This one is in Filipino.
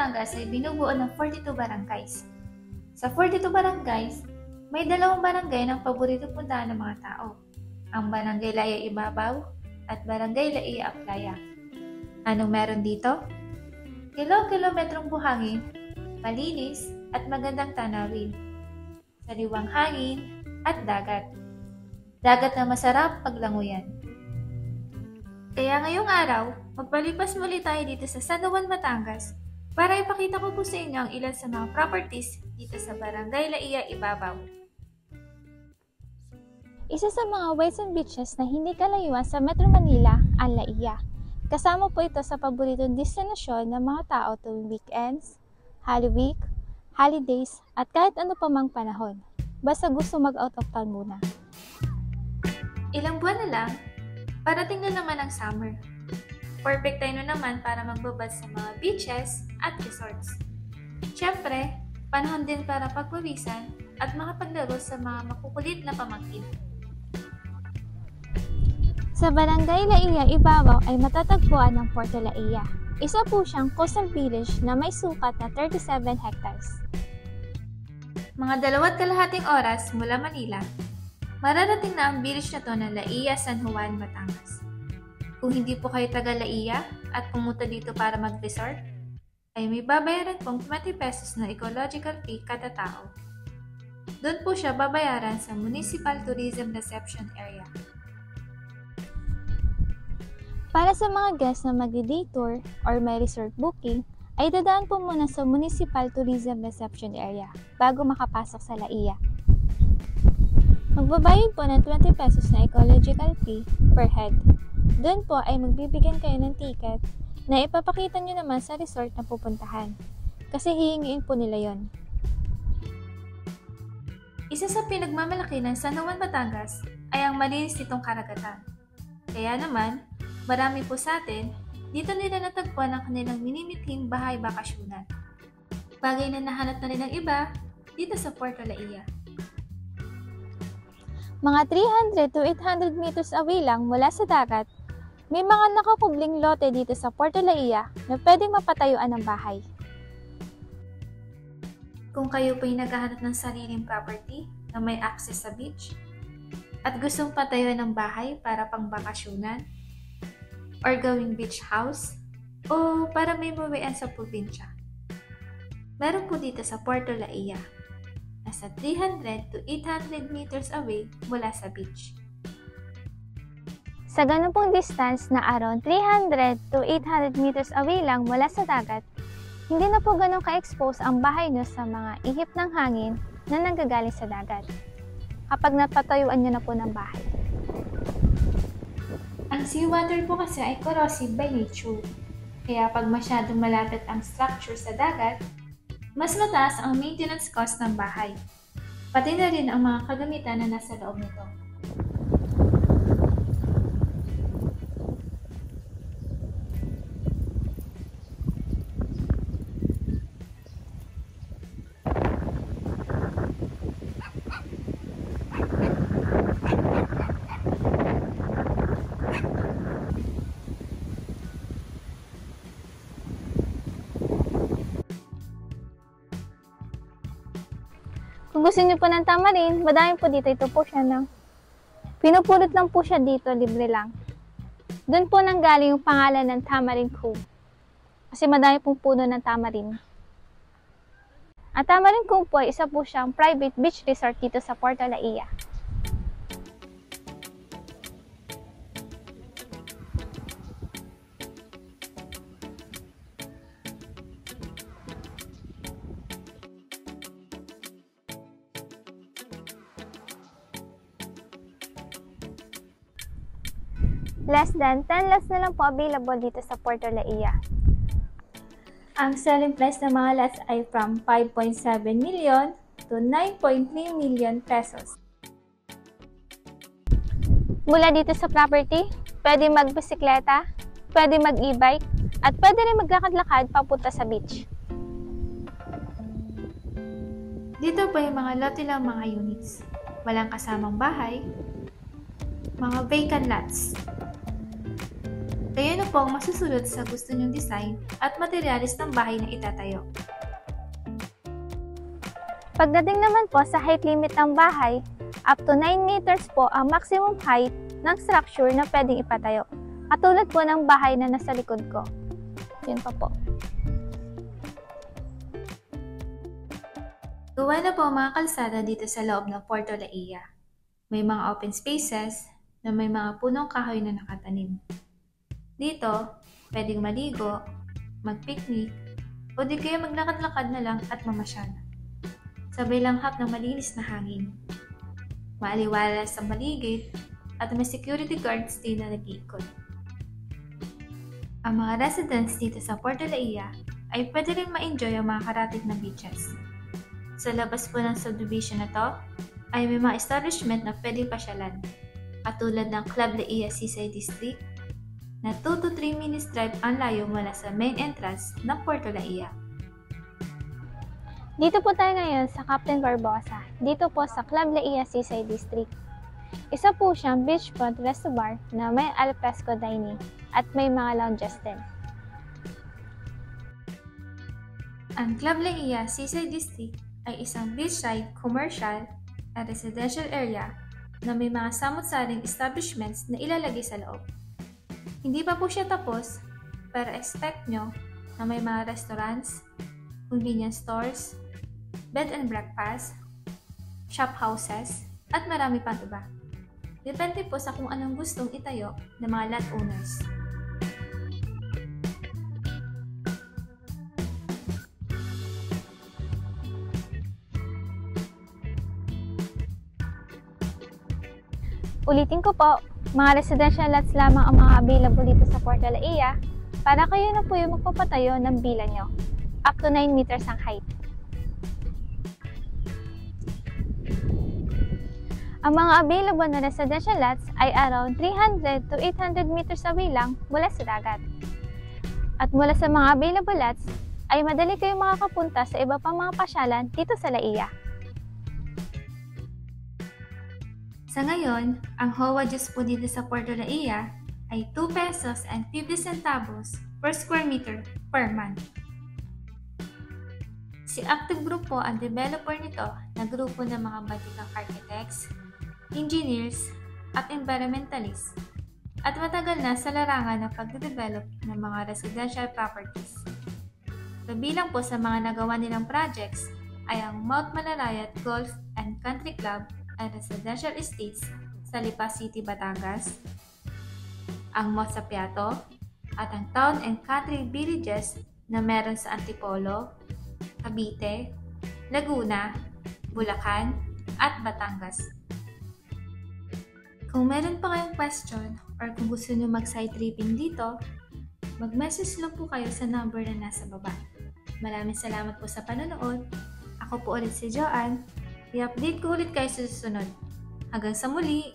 Batangas ay binubuo ng 42 barangays. Sa 42 barangays, may 2 barangay ng paborito puntahan ng mga tao. Ang Barangay Laya Ibabaw at Barangay Laiya Aplaya. Anong meron dito? Kilometrong buhangin, malinis at magandang tanawin. Sariwang hangin at dagat. Dagat na masarap paglanguyan. Kaya ngayong araw, magpalipas muli tayo dito sa San Juan, Batangas para ipakita ko po sa inyo ang ilan sa mga properties dito sa Barangay Laiya Ibabaw. Isa sa mga ways and beaches na hindi kalayuan sa Metro Manila ang Laiya. Kasama po ito sa paboritong destinasyon ng mga tao tuwing weekends, Holy Week, holidays at kahit ano pa mang panahon. Basta gusto mag-out of town muna. Ilang buwan na lang, parating na naman ang summer. Perfect time na naman para magbabad sa mga beaches at resorts. Siyempre, panahon din para pagpawisan at makapaglaro sa mga makukulit na pamangkin. Sa Barangay Laiya Ibabaw ay matatagpuan ang Puerto Laiya. Isa po siyang coastal village na may sukat na 37 hectares. Mga 2.5 oras mula Manila, mararating na ang village na to ng Laiya, San Juan, Batangas. Kung hindi po kayo taga Laiya at pumunta dito para mag-resort, ay may babayaran pong 20 pesos na ecological fee kada tao. Doon po siya babayaran sa Municipal Tourism Reception Area. Para sa mga guests na mag-day tour or may resort booking, ay dadaan po muna sa Municipal Tourism Reception Area bago makapasok sa Laiya. Magbabayad po ng 20 pesos na ecological fee per head. Doon po ay magbibigyan kayo ng ticket na ipapakita nyo naman sa resort na pupuntahan. Kasi hihingiin po nila yon. Isa sa pinagmamalaki ng San Juan, Batangas ay ang malinis nitong karagatan. Kaya naman, marami po sa atin, dito nila natagpuan ang kanilang minimithing bahay bakasyonan. Bagay na nahanap na rin ng iba dito sa Puerto Laiya. Mga 300 to 800 meters away lang mula sa dagat, may mga nakakubling lote dito sa Puerto Laiya na pwedeng mapatayuan ng bahay. Kung kayo po'y naghahanap ng sariling property na may access sa beach at gustong patayuan ng bahay para pang bakasyonan or gawing beach house o para may bawian sa probinsya, meron po dito sa Puerto Laiya. Nasa 300 to 800 meters away mula sa beach. Sa ganun pong distance na around 300 to 800 meters away lang mula sa dagat, hindi na po ganun ka-expose ang bahay nyo sa mga ihip ng hangin na nanggagaling sa dagat kapag napatayuan nyo na po ng bahay. Ang seawater po kasi ay corrosive by nature, kaya pag masyadong malapit ang structure sa dagat, mas mataas ang maintenance cost ng bahay, pati na rin ang mga kagamitan na nasa loob nito. Kung gusto niyo po ng tamarin, madami po dito. Ito po siya ng pinupulot lang po siya dito, libre lang. Doon po nanggaling yung pangalan ng Tamarin Cove. Kasi madami pong puno ng tamarin. At Tamarin Cove po ay isa po siyang private beach resort dito sa Puerto Laiya. Less than 10 lots na lang po available dito sa Puerto Laiya. Ang selling price ng mga lots ay from 5.7 million to 9.3 million pesos. Mula dito sa property, pwede magbisikleta, pwede mag-e-bike, at pwede rin maglakad-lakad papunta sa beach. Dito po yung mga lote lang mga units. Walang kasamang bahay, mga vacant lots. Kayo na po ang masusunod sa gusto nyong design at materyales ng bahay na itatayo. Pagdating naman po sa height limit ng bahay, up to 9 meters po ang maximum height ng structure na pwedeng ipatayo. Katulad po ng bahay na nasa likod ko. Yun pa po. Gawa na po ang mga kalsada dito sa loob ng Porto Laia. May mga open spaces na may mga punong kahoy na nakatanim. Dito, pwedeng maligo, mag-picnic, o di kaya maglakad-lakad na lang at mamasyal. Sabay langhap ng malinis na hangin. Maaliwalas ang paligid at may security guards din na nag-iikot. Ang mga residents dito sa Porto Laia ay pwede rin ma-enjoy ang mga karatig na beaches. Sa labas po ng subdivision na to, ay may mga establishment na pwedeng pasyalan, katulad ng Club Laia Seaside District, na 2 to 3 minutes drive ang layo mula sa main entrance ng Porto Laia. Dito po tayo ngayon sa Captain Barbosa, dito po sa Club Laia Seaside District. Isa po siyang beachfront resto bar na may alfresco dining at may mga lounges din. Ang Club Laia Seaside District ay isang beachside, commercial, at residential area na may mga samut-saring establishments na ilalagay sa loob. Hindi pa po siya tapos, pero expect nyo na may mga restaurants, convenience stores, bed and breakfast, shop houses, at marami pang iba. Depende po sa kung anong gustong itayo ng mga lot owners. Ulitin ko po, mga residential lots lamang ang mga available dito sa Porto Laia para kayo na po yung magpapatayo ng villa nyo. Up to 9 meters ang height. Ang mga available na residential lots ay around 300 to 800 meters away lang mula sa dagat. At mula sa mga available lots, ay madali kayong makakapunta sa iba pang mga pasyalan dito sa Laia. Sa ngayon, ang HOA just po dito sa Porto Laia ay 2 pesos and 50 centavos per square meter per month. Si Active Group po ang developer nito na grupo ng mga batikang architects, engineers, at environmentalists, at matagal na sa larangan ng pagde-develop ng mga residential properties. Kabilang po sa mga nagawa nilang projects ay ang Mount Malarayat Golf and Country Club and Residential Estates sa Lipa City, Batangas, ang Mount Sapiato, at ang Town and Country Villages na meron sa Antipolo, Cavite, Laguna, Bulacan, at Batangas. Kung meron pa kayong question or kung gusto nyo mag-side tripping dito, mag-message lang po kayo sa number na nasa baba. Maraming salamat po sa panonood. Ako po ulit si Joanne. I-update ko ulit kayo sa susunod. Hanggang sa muli!